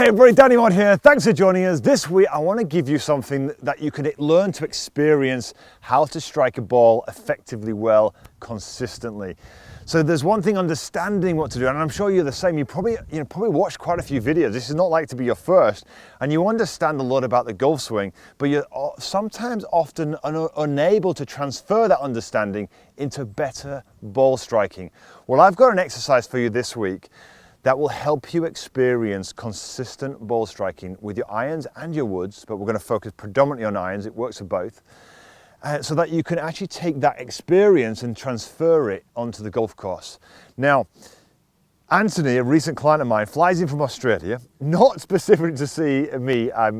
Hey everybody, Danny Maude here. Thanks for joining us. This week I want to give you something that you can learn to experience how to strike a ball effectively well, consistently. So there's one thing, understanding what to do, and I'm sure you're the same. You probably watched quite a few videos. This is not like to be your first, and you understand a lot about the golf swing, but you're sometimes often unable to transfer that understanding into better ball striking. Well, I've got an exercise for you this week that will help you experience consistent ball striking with your irons and your woods, but we're going to focus predominantly on irons. It works for both. So that you can actually take that experience and transfer it onto the golf course. Now, Anthony, a recent client of mine, flies in from Australia, not specifically to see me. I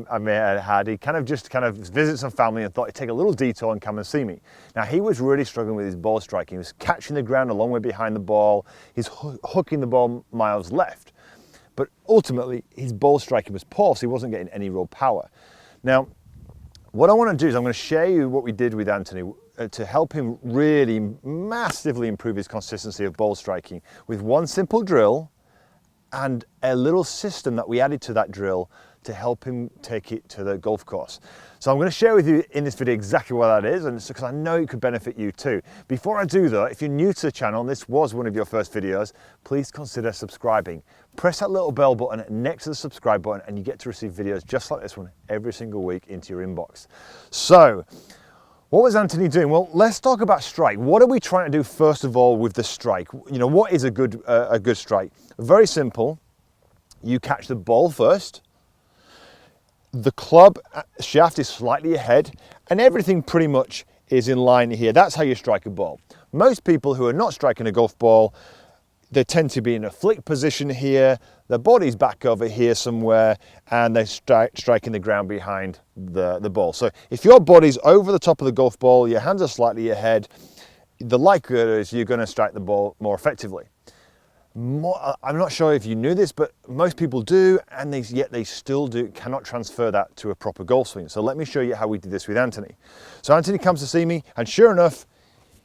had. He kind of visit some family and thought he'd take a little detour and come and see me. Now, he was really struggling with his ball striking. He was catching the ground a long way behind the ball. He's hooking the ball miles left. But ultimately, his ball striking was poor, so he wasn't getting any real power. Now, what I want to do is I'm going to share you what we did with Anthony to help him really massively improve his consistency of ball striking with one simple drill and a little system that we added to that drill to help him take it to the golf course. So I'm going to share with you in this video exactly what that is, and it's because I know it could benefit you too. Before I do though, if you're new to the channel and this was one of your first videos, please consider subscribing. Press that little bell button next to the subscribe button and you get to receive videos just like this one every single week into your inbox. So, what was Anthony doing? Well, let's talk about strike. What are we trying to do first of all with the strike? You know, what is a good strike? Very simple. You catch the ball first. The club shaft is slightly ahead and everything pretty much is in line here. That's how you strike a ball. Most people who are not striking a golf ball, they tend to be in a flick position here, their body's back over here somewhere, and they're striking the ground behind the ball. So if your body's over the top of the golf ball, your hands are slightly ahead, the likelihood is you're going to strike the ball more effectively. I'm not sure if you knew this, but most people do, and yet they still cannot transfer that to a proper golf swing. So let me show you how we did this with Anthony. So Anthony comes to see me, and sure enough,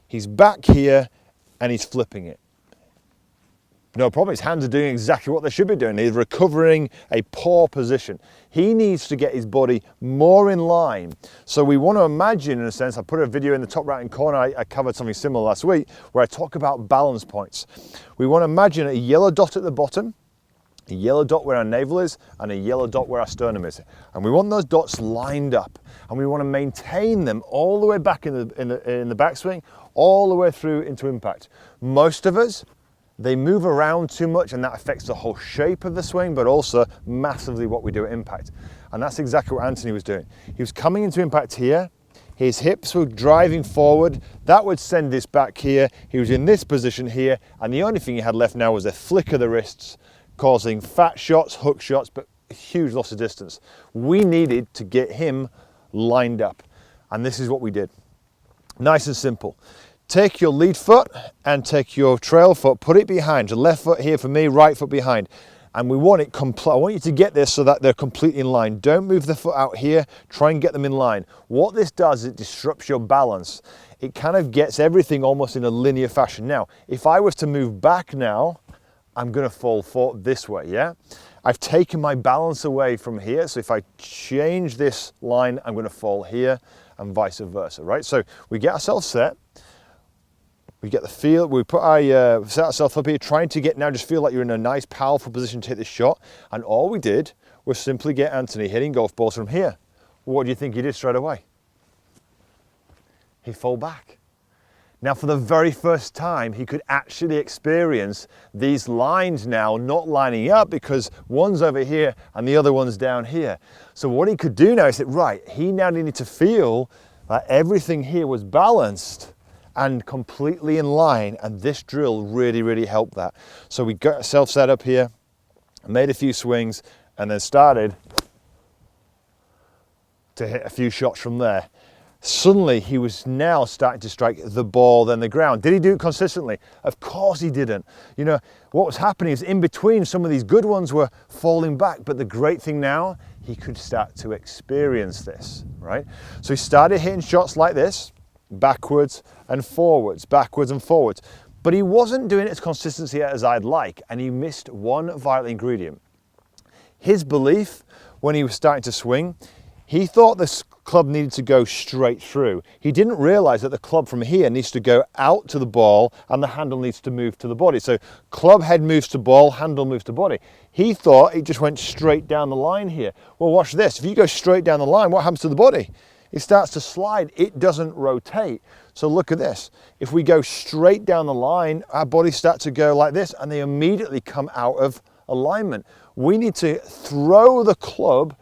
he's back here and he's flipping it. No problem, his hands are doing exactly what they should be doing. He's recovering a poor position. He needs to get his body more in line. So we want to imagine, in a sense, I put a video in the top right-hand corner, I covered something similar last week, where I talk about balance points. We want to imagine a yellow dot at the bottom, a yellow dot where our navel is, and a yellow dot where our sternum is. And we want those dots lined up, and we want to maintain them all the way back in the backswing, all the way through into impact. Most of us, they move around too much and that affects the whole shape of the swing, but also massively what we do at impact. And that's exactly what Anthony was doing. He was coming into impact here, his hips were driving forward, that would send this back here, he was in this position here, and the only thing he had left now was a flick of the wrists, causing fat shots, hook shots, but a huge loss of distance. We needed to get him lined up, and this is what we did. Nice and simple. Take your lead foot and take your trail foot, put it behind. The left foot here for me, right foot behind. And we want it I want you to get this so that they're completely in line. Don't move the foot out here, try and get them in line. What this does is it disrupts your balance. It kind of gets everything almost in a linear fashion. Now, if I was to move back now, I'm gonna fall forward this way, yeah? I've taken my balance away from here, so if I change this line, I'm gonna fall here and vice versa, right? So we get ourselves set. We get the feel, we put our, set ourselves up here, trying to just feel like you're in a nice, powerful position to hit this shot. And all we did was simply get Anthony hitting golf balls from here. What do you think he did straight away? He fell back. Now, for the very first time, he could actually experience these lines now not lining up because one's over here and the other one's down here. So what he could do now is that, right, he now needed to feel that everything here was balanced and completely in line, and this drill really, really helped that. So we got ourselves set up here, made a few swings, and then started to hit a few shots from there. Suddenly, he was now starting to strike the ball, then the ground. Did he do it consistently? Of course he didn't. You know, what was happening is in between, some of these good ones were falling back, but the great thing now, he could start to experience this, right? So he started hitting shots like this, backwards and forwards, backwards and forwards. But he wasn't doing it as consistency as I'd like, and he missed one vital ingredient. His belief when he was starting to swing, he thought this club needed to go straight through. He didn't realize that the club from here needs to go out to the ball and the handle needs to move to the body. So club head moves to ball, handle moves to body. He thought it just went straight down the line here. Well, watch this. If you go straight down the line, what happens to the body? It starts to slide. It doesn't rotate. So look at this. If we go straight down the line, our bodies start to go like this and they immediately come out of alignment. We need to throw the club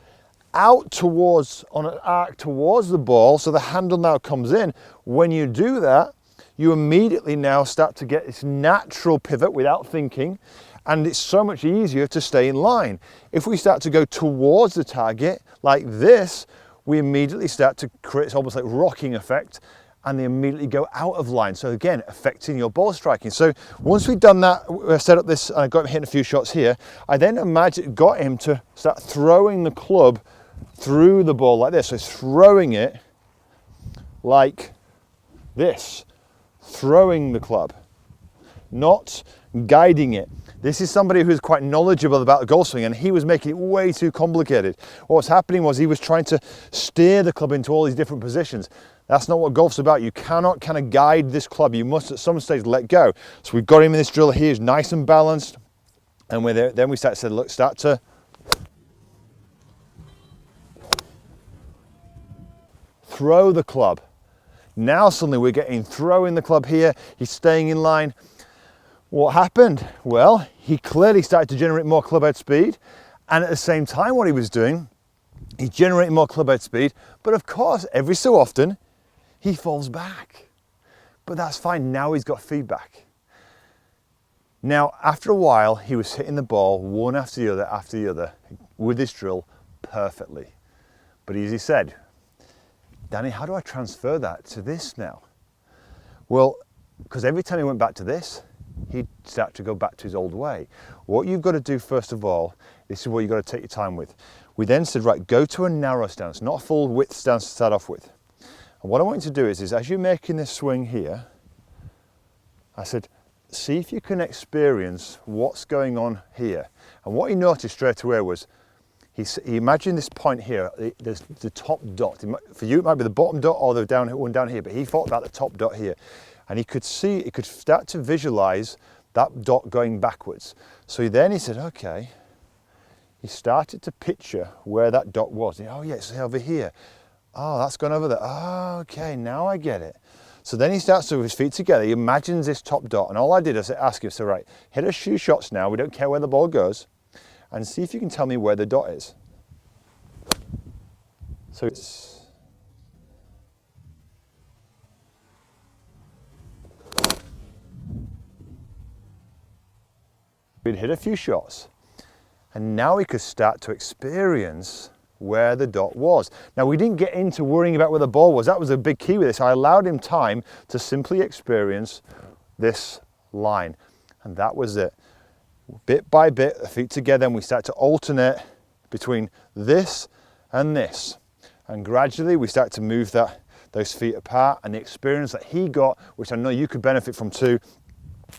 out towards, on an arc towards the ball, so the handle now comes in. When you do that, you immediately now start to get this natural pivot without thinking, and it's so much easier to stay in line. If we start to go towards the target like this, we immediately start to create, it's almost like rocking effect, and they immediately go out of line. So again, affecting your ball striking. So once we've done that, set up this, and I got him hitting a few shots here, I then got him to start throwing the club through the ball like this. So throwing it like this, throwing the club, not guiding it. This is somebody who's quite knowledgeable about golf swing, and he was making it way too complicated. What was happening was he was trying to steer the club into all these different positions. That's not what golf's about. You cannot kind of guide this club. You must at some stage let go. So we've got him in this drill here. He's nice and balanced. And we're there. Then we start to throw the club. Now suddenly we're getting throwing the club here. He's staying in line. What happened? Well, he clearly started to generate more club head speed. And at the same time, what he was doing, he's generating more club head speed. But of course, every so often, he falls back. But that's fine. Now he's got feedback. Now, after a while, he was hitting the ball one after the other with this drill perfectly. But as he said, Danny, how do I transfer that to this now? Well, because every time he went back to this, he'd start to go back to his old way. What you've got to do first of all, this is what you've got to take your time with. We then said, right, go to a narrow stance, not a full width stance to start off with. And what I want you to do is as you're making this swing here, I said, see if you can experience what's going on here. And what he noticed straight away was, he imagined this point here, the top dot. For you, it might be the bottom dot or the one down here, but he thought about the top dot here. And he could start to visualize that dot going backwards. So then he said, okay, he started to picture where that dot was. Oh yeah, it's over here. Oh, that's gone over there. Oh, okay, now I get it. So then he starts to, with his feet together, he imagines this top dot. And all I did is ask him, so right, hit a few shots now, we don't care where the ball goes, and see if you can tell me where the dot is. So we'd hit a few shots, and now we could start to experience where the dot was. Now we didn't get into worrying about where the ball was. That was a big key with this. I allowed him time to simply experience this line, and that was it. Bit by bit, the feet together, and we start to alternate between this and this. And gradually we start to move those feet apart, and the experience that he got, which I know you could benefit from too,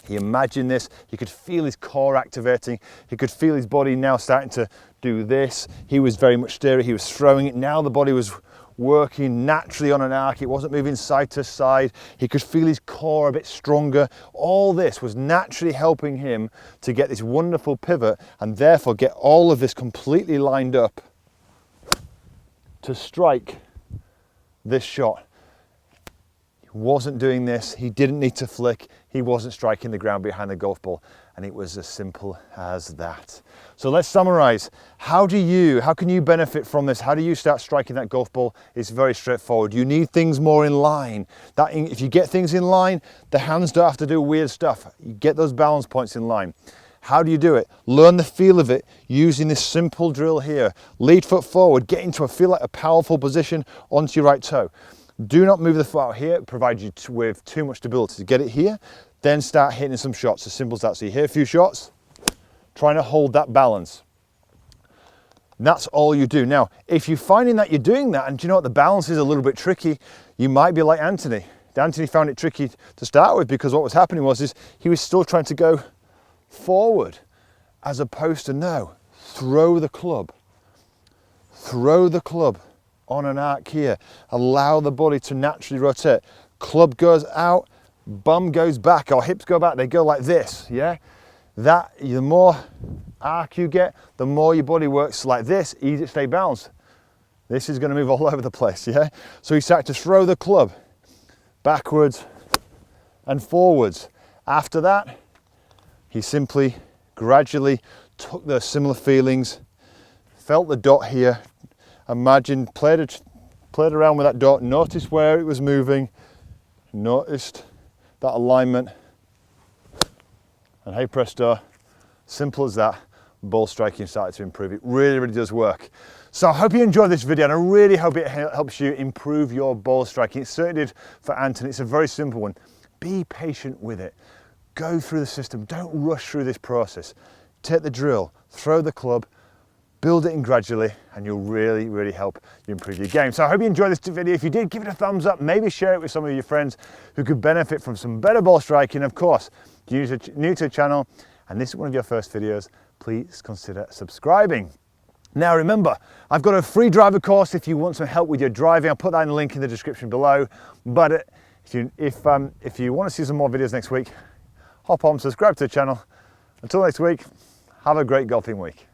he imagined this, he could feel his core activating, he could feel his body now starting to do this. He was very much steering, he was throwing it. Now the body was working naturally on an arc, it wasn't moving side to side. He could feel his core a bit stronger. All this was naturally helping him to get this wonderful pivot and therefore get all of this completely lined up to strike this shot. He wasn't doing this, he didn't need to flick, he wasn't striking the ground behind the golf ball, and it was as simple as that. So let's summarize. How can you benefit from this? How do you start striking that golf ball? It's very straightforward. You need things more in line. If you get things in line, the hands don't have to do weird stuff. You get those balance points in line. How do you do it? Learn the feel of it using this simple drill here. Lead foot forward, get into a powerful position onto your right toe. Do not move the foot out here, it provides you with too much stability. To get it here, then start hitting some shots, as simple as that. So you hit a few shots, trying to hold that balance. And that's all you do. Now, if you're finding that you're doing that, and do you know what, the balance is a little bit tricky, you might be like Anthony. Anthony found it tricky to start with because what was happening was he was still trying to go forward as opposed to throw the club on an arc here. Allow the body to naturally rotate. Club goes out, bum goes back, or hips go back, they go like this, yeah? The more arc you get, the more your body works like this, easy to stay balanced. This is going to move all over the place, yeah? So he started to throw the club backwards and forwards. After that, he simply gradually took those similar feelings, felt the dot here, imagined, played around with that dot, noticed where it was moving, noticed that alignment, and hey presto, simple as that, ball striking started to improve. It really, really does work. So I hope you enjoyed this video, and I really hope it helps you improve your ball striking. It certainly did for Anthony. It's a very simple one. Be patient with it. Go through the system. Don't rush through this process. Take the drill, throw the club, build it in gradually, and you'll really, really help you improve your game. So I hope you enjoyed this video. If you did, give it a thumbs up. Maybe share it with some of your friends who could benefit from some better ball striking. Of course, if you're new to the channel and this is one of your first videos, please consider subscribing. Now remember, I've got a free driver course if you want some help with your driving. I'll put that in the link in the description below. But if you want to see some more videos next week, hop on, subscribe to the channel. Until next week, have a great golfing week.